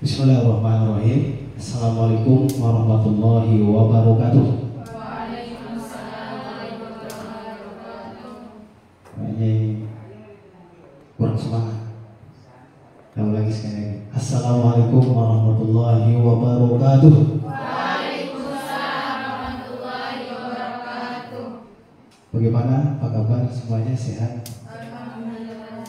Bismillahirrahmanirrahim. Assalamualaikum warahmatullahi wabarakatuh. Waalaikumsalam warahmatullahi wabarakatuh. Ini kurang semangat. Yang lagi sekali lagi. Assalamualaikum warahmatullahi wabarakatuh. Waalaikumsalam warahmatullahi wabarakatuh. Bagaimana? Apa kabar? Semuanya sehat? Alhamdulillah.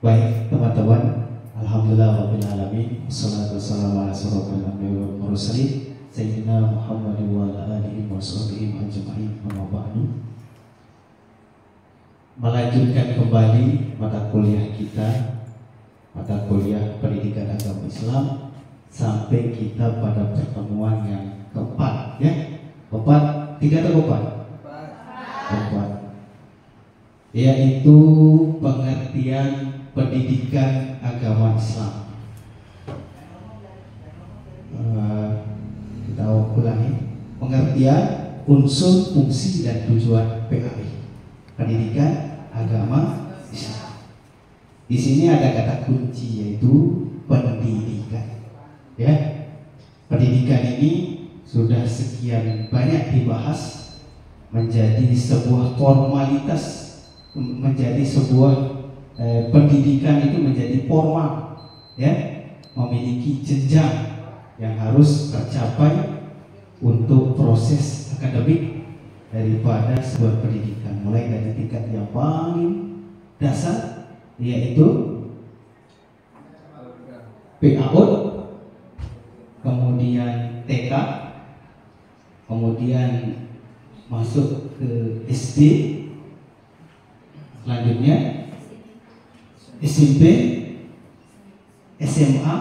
Baik, teman-teman. Alhamdulillah rabbil alamin. Wassalatu wassalamu ala asyrofil anbiya'i wal mursalin sayyidina Muhammadin wa ala alihi wa sahbihi ajma'in. Amma ba'du. Melanjutkan kembali mata kuliah kita, mata kuliah pendidikan agama Islam, sampai kita pada pertemuan yang keempat, ya. Keempat, tiga atau keempat? Keempat. Yaitu pengertian pendidikan agama Islam. Kita ulangi, pengertian unsur, fungsi, dan tujuan PAI, pendidikan agama Islam. Di sini ada kata kunci yaitu pendidikan. Ya, pendidikan ini sudah sekian banyak dibahas menjadi sebuah formalitas, menjadi sebuah pendidikan itu menjadi formal, ya, memiliki jenjang yang harus tercapai untuk proses akademik daripada sebuah pendidikan, mulai dari tingkat yang paling dasar yaitu PAUD, kemudian TK, kemudian masuk ke SD, selanjutnya SMP, SMA,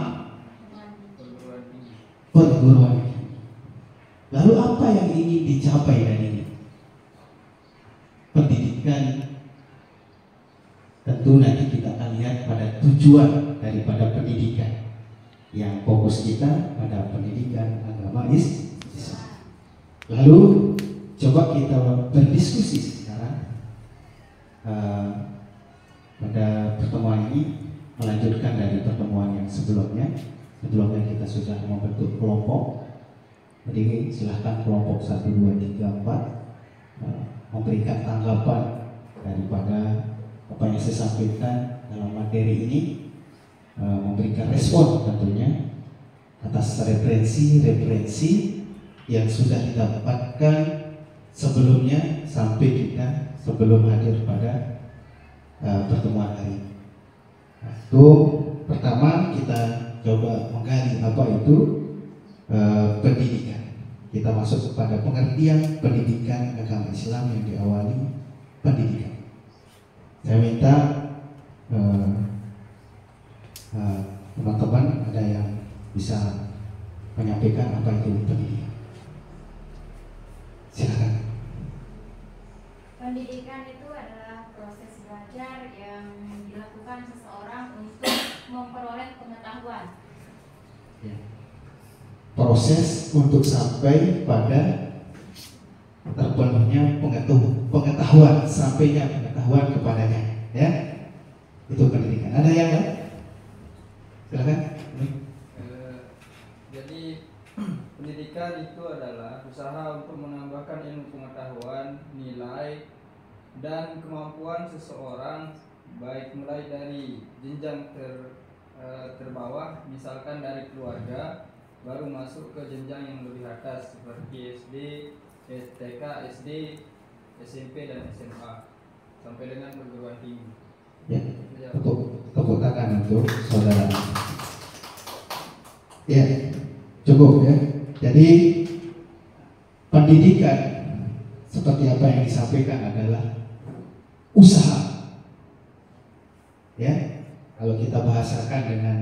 perguruan tinggi. Lalu apa yang ingin dicapai dari ini? Pendidikan, tentu nanti kita akan lihat pada tujuan daripada pendidikan. Yang fokus kita pada pendidikan agama Islam. Lalu coba kita berdiskusi sekarang. Pada pertemuan ini melanjutkan dari pertemuan yang sebelumnya. Sebelumnya kita sudah membentuk kelompok. Jadi silahkan kelompok 1, 2, 3, 4 memberikan tanggapan daripada apa yang saya sampaikan dalam materi ini, memberikan respon tentunya atas referensi yang sudah didapatkan sebelumnya sampai kita sebelum hadir pada pertemuan hari ini. Itu pertama kita coba menggali apa itu pendidikan. Kita masuk kepada pengertian pendidikan agama Islam yang diawali pendidikan. Saya minta teman-teman ada yang bisa menyampaikan apa itu pendidikan. Silakan. Pendidikan itu adalah proses belajar yang dilakukan seseorang untuk memperoleh pengetahuan. Ya. Proses untuk sampai pada terpenuhnya pengetahuan, sampainya pengetahuan kepadanya, ya. Itu pendidikan. Ada yang lain? Silakan. Jadi pendidikan itu adalah usaha untuk menambahkan ilmu pengetahuan, nilai, dan kemampuan seseorang, baik mulai dari jenjang terbawah, misalkan dari keluarga, baru masuk ke jenjang yang lebih atas seperti SD, TK, SD, SMP, dan SMA, sampai dengan perguruan tinggi. Ya, tepuk tangan untuk saudara. Ya, cukup ya. Jadi pendidikan seperti apa yang disampaikan adalah usaha. Ya, kalau kita bahasakan dengan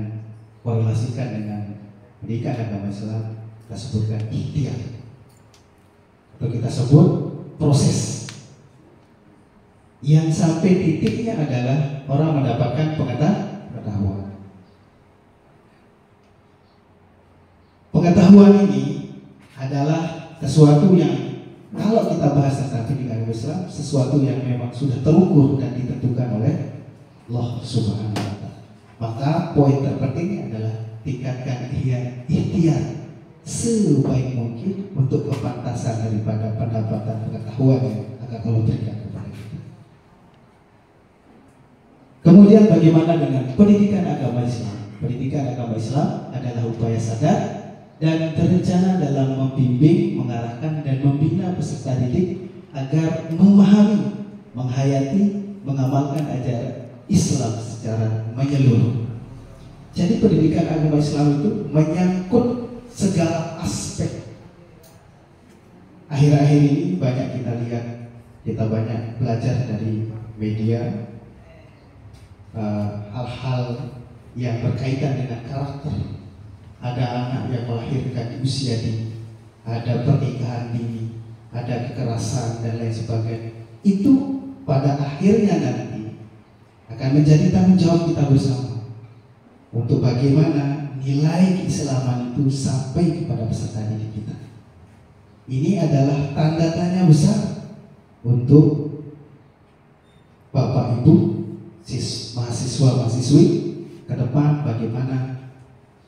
korelasikan dengan pendidikan agama Islam, kita sebutkan ikhtiar, atau kita sebut proses. Yang sampai titiknya adalah orang mendapatkan pengetahuan. Pengetahuan ini adalah sesuatu yang kalau kita bahas tentang pendidikan Islam, sesuatu yang memang sudah terukur dan ditentukan oleh Allah Subhanahu wa Ta'ala. Maka Sekarang poin terpentingnya adalah tingkatkan ikhtiar sebaik mungkin untuk kepantasan daripada pendapatan pengetahuan yang akan Allah berikan kepada kita. Kemudian bagaimana dengan pendidikan agama Islam? Pendidikan agama Islam adalah upaya sadar dan terencana dalam membimbing, mengarahkan dan membina peserta didik agar memahami, menghayati, mengamalkan ajaran Islam secara menyeluruh. Jadi pendidikan agama Islam itu menyangkut segala aspek. Akhir-akhir ini banyak kita lihat, kita banyak belajar dari media hal-hal yang berkaitan dengan karakter. Ada anak yang melahirkan di usia dini, ada pernikahan dini, ada kekerasan dan lain sebagainya. Itu pada akhirnya nanti akan menjadi tanggung jawab kita bersama untuk bagaimana nilai keislaman itu sampai kepada peserta didik kita. Ini adalah tanda tanya besar untuk Bapak Ibu, mahasiswa-mahasiswi ke depan, bagaimana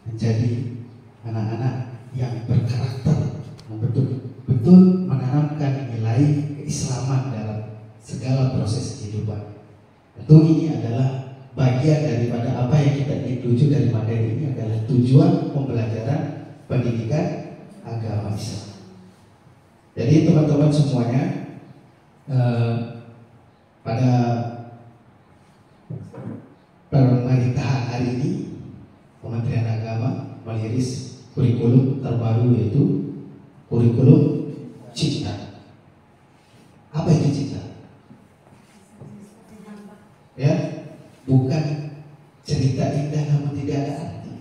menjadi anak-anak yang berkarakter, yang betul-betul menanamkan nilai keislaman dalam segala proses kehidupan. Tentu ini adalah bagian daripada apa yang kita ingin tuju dari materi ini, adalah tujuan pembelajaran pendidikan agama Islam. Jadi teman-teman semuanya, pada pemerintahan hari ini Kementerian Agama merilis kurikulum terbaru, yaitu kurikulum Cinta. Apa itu cinta? Ya, bukan cerita indah namun tidak ada arti.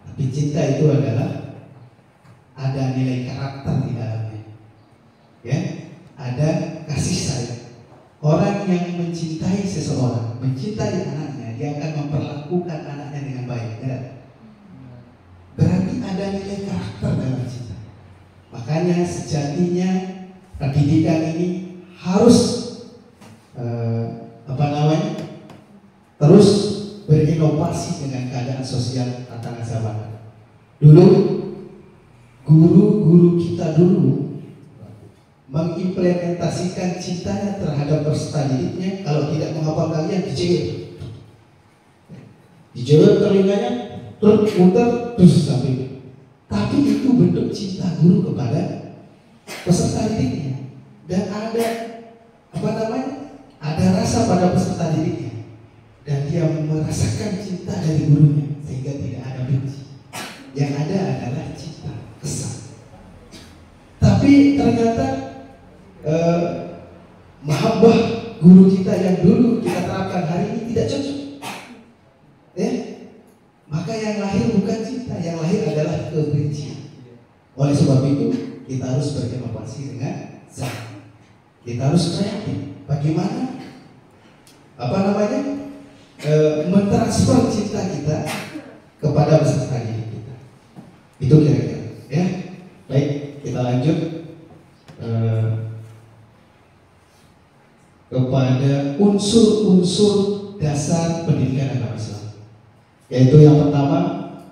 Tapi cinta itu adalah ada nilai karakter di dalamnya. Ya, ada kasih sayang. Orang yang mencintai seseorang, mencintai anaknya, dia akan memperlakukan anaknya dengan baik. Ya? Berarti ada nilai karakter dalam cinta. Makanya sejatinya pendidikan ini harus terus berinovasi dengan keadaan sosial tantangan zaman. Dulu guru-guru kita dulu mengimplementasikan cintanya terhadap peserta didiknya. Kalau tidak menghafal kalian, dijewer telinganya, terus muter terus sampai. Tapi itu bentuk cinta guru kepada peserta didiknya, dan ada ada rasa pada peserta didiknya, dan dia merasakan cinta dari gurunya sehingga tidak ada benci. Yang ada adalah cinta, kesal. Tapi ternyata mahabbah guru kita yang dulu kita terapkan hari ini tidak cocok. Ya, maka yang lahir bukan cinta, yang lahir adalah kebencian. Oleh sebab itu kita harus berinovasi dengan zaman. Kita harus kreatif. Bagaimana mentransfer cinta kita kepada peserta didik kita. Itu kira-kira. Ya, baik, kita lanjut kepada unsur-unsur dasar pendidikan agama Islam. Yaitu yang pertama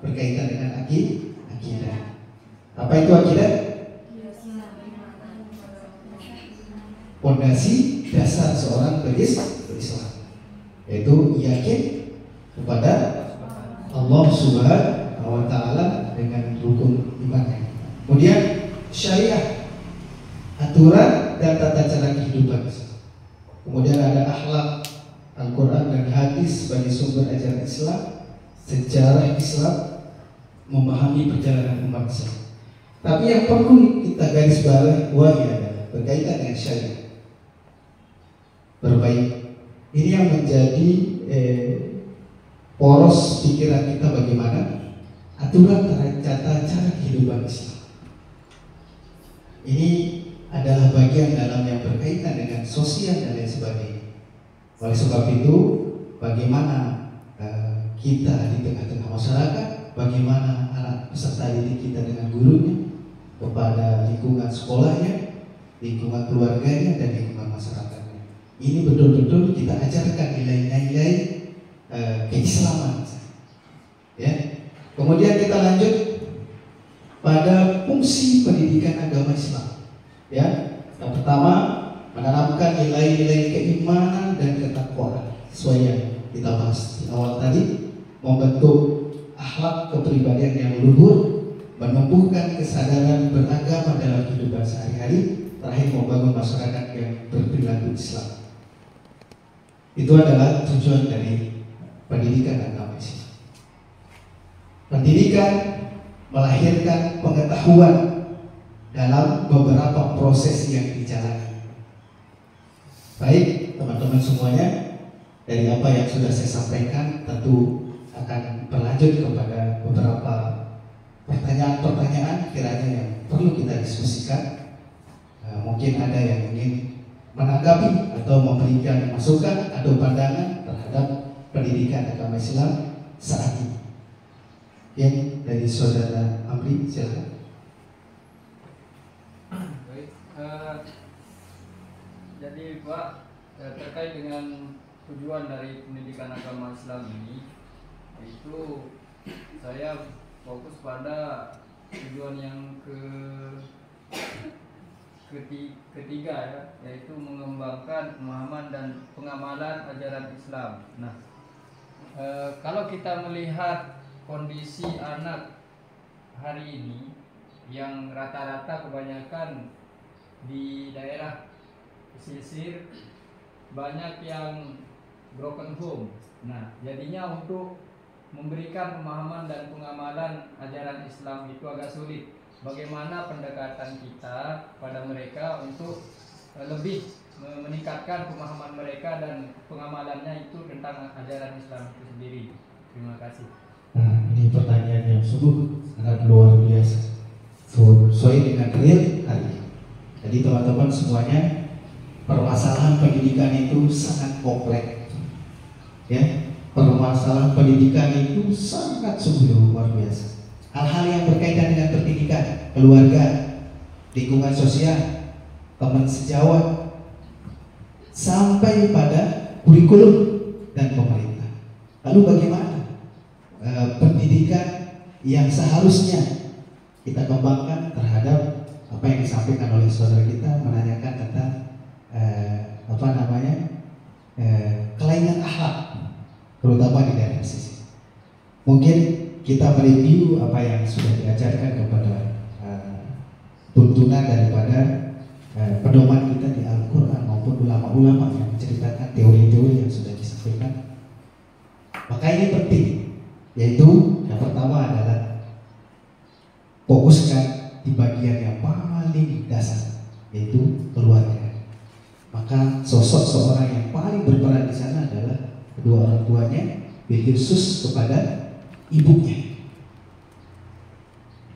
berkaitan dengan akidah. Apa itu akidah? Fondasi dasar seorang berislam, yaitu yakin kepada Allah Subhanahu wa Ta'ala dengan rukun imannya. Kemudian syariah, aturan dan tata cara kehidupan. Kemudian ada akhlak, Al-Quran dan hadis sebagai sumber ajaran Islam, sejarah Islam, memahami perjalanan umat Islam. Tapi yang perlu kita garis bawahi adalah berkaitan dengan syariah. Berbaik, ini yang menjadi poros pikiran kita, bagaimana aturan tata cara kehidupan Islam. Ini adalah bagian dalam yang berkaitan dengan sosial dan lain sebagainya. Oleh sebab itu, bagaimana kita di tengah-tengah masyarakat, bagaimana anak peserta didik kita dengan gurunya, kepada lingkungan sekolahnya, lingkungan keluarganya, dan lingkungan masyarakatnya. Ini betul-betul kita ajarkan nilai-nilai keislaman. Ya. Kemudian kita lanjut pada fungsi pendidikan agama Islam. Ya. Yang pertama, menanamkan nilai-nilai keimanan dan ketakwaan sesuai yang kita bahas di awal tadi, membentuk akhlak kepribadian yang luhur, menumbuhkan kesadaran beragama dalam kehidupan sehari-hari, terakhir membangun masyarakat yang berperilaku Islam. Itu adalah tujuan dari pendidikan agama Islam. Pendidikan melahirkan pengetahuan dalam beberapa proses yang dijalani. Baik, teman-teman semuanya, dari apa yang sudah saya sampaikan tentu akan berlanjut kepada beberapa pertanyaan-pertanyaan kiranya yang perlu kita diskusikan. Mungkin ada yang ingin menanggapi atau memberikan masukan atau pandangan terhadap pendidikan agama Islam saat ini. Ya, dari saudara Amri, silakan. Baik, jadi Pak, terkait dengan tujuan dari pendidikan agama Islam ini, itu saya fokus pada tujuan yang ketiga ya, yaitu mengembangkan pemahaman dan pengamalan ajaran Islam. Nah, kalau kita melihat kondisi anak hari ini yang rata-rata kebanyakan di daerah pesisir banyak yang broken home. Nah, jadinya untuk memberikan pemahaman dan pengamalan ajaran Islam itu agak sulit. Bagaimana pendekatan kita pada mereka untuk lebih meningkatkan pemahaman mereka dan pengamalannya itu tentang ajaran Islam itu sendiri. Terima kasih. Nah, ini pertanyaan yang sungguh sangat luar biasa sesuai dengan real hari ini. Jadi teman-teman semuanya, permasalahan pendidikan itu sangat kompleks. Ya, permasalahan pendidikan itu sangat sungguh luar biasa. Hal-hal yang berkaitan dengan pendidikan, keluarga, lingkungan sosial, teman sejawat, sampai pada kurikulum dan pemerintah. Lalu bagaimana pendidikan yang seharusnya kita kembangkan terhadap apa yang disampaikan oleh saudara kita, menanyakan tentang kelainan akhlak, terutama di daerah pesisir. Mungkin kita mereview apa yang sudah diajarkan kepada tuntunan daripada pedoman kita di Al-Quran maupun ulama-ulama yang menceritakan teori-teori yang sudah disampaikan. Maka ini penting, yaitu yang pertama adalah fokuskan di bagian yang paling dasar, yaitu keluarga. Maka sosok seorang yang paling berperan di sana adalah kedua orang tuanya, khusus kepada ibunya.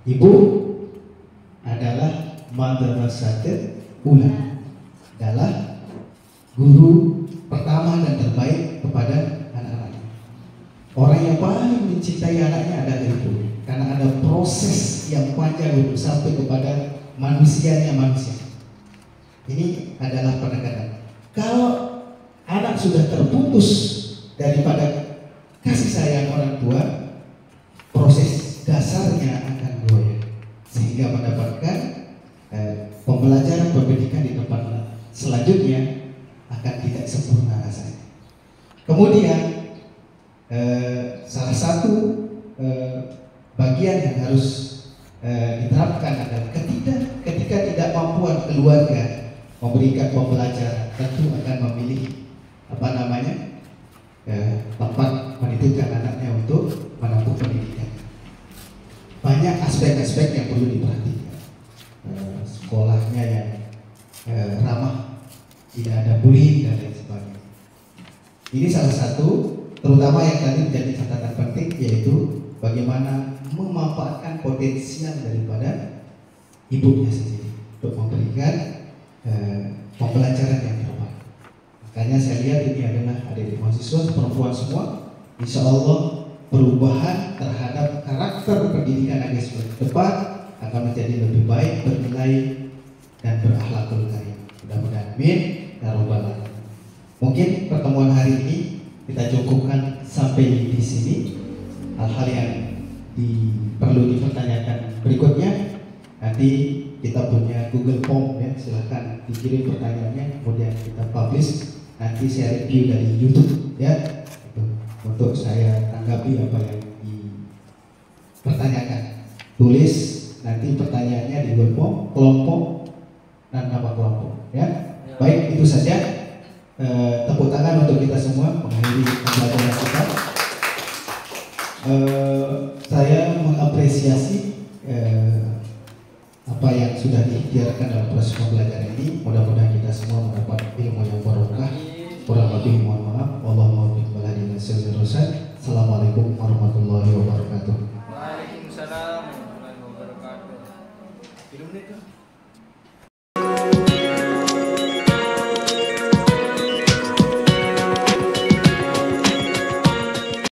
Ibu adalah madrasatul ula, adalah guru pertama dan terbaik kepada anak-anak. Orang yang paling mencintai anaknya adalah ibu, karena ada proses yang panjang untuk sampai kepada manusianya manusia. Ini adalah pendekatan. Kalau anak sudah terputus daripada kasih sayang orang tua, proses dasarnya akan goyah, sehingga mendapatkan pembelajaran pendidikan di tempat selanjutnya akan tidak sempurna rasanya. Kemudian salah satu bagian yang harus diterapkan adalah ketika tidak mampuan keluarga memberikan pembelajaran, tentu akan memilih tempat menitipkan anaknya untuk menempuh pendidikan. Banyak aspek-aspek yang perlu diperhatikan. Sekolahnya yang ramah, tidak ada bullying dan lain sebagainya. Ini salah satu, terutama yang tadi menjadi catatan penting, yaitu bagaimana memanfaatkan potensial daripada ibunya sendiri untuk memberikan pembelajaran yang terbaik. Makanya saya lihat ini adalah adik-adik mahasiswa perempuan semua, insya Allah perubahan terhadap karakter pendidikan agama Islam ke depan akan menjadi lebih baik, bernilai dan berakhlakul karim. Mudah-mudahan amin ya rabbal alamin. Mungkin pertemuan hari ini kita cukupkan sampai di sini. Hal-hal yang perlu dipertanyakan berikutnya nanti kita punya Google Form ya, silahkan dikirim pertanyaannya, kemudian kita publish, nanti saya review dari YouTube ya, itu untuk saya tanggapi apa yang dipertanyakan. Tulis nanti pertanyaannya di Google Form, kelompok dan nama kelompok ya. Baik, itu saja. Tepuk tangan untuk kita semua mengakhiri pembelajaran kita. Saya mengapresiasi apa yang sudah diikhtiarkan dalam proses pembelajaran ini. Mudah-mudahan kita semua mendapat ilmu yang barokah. Kurang lebih mohon maaf. Assalamualaikum warahmatullahi wabarakatuh.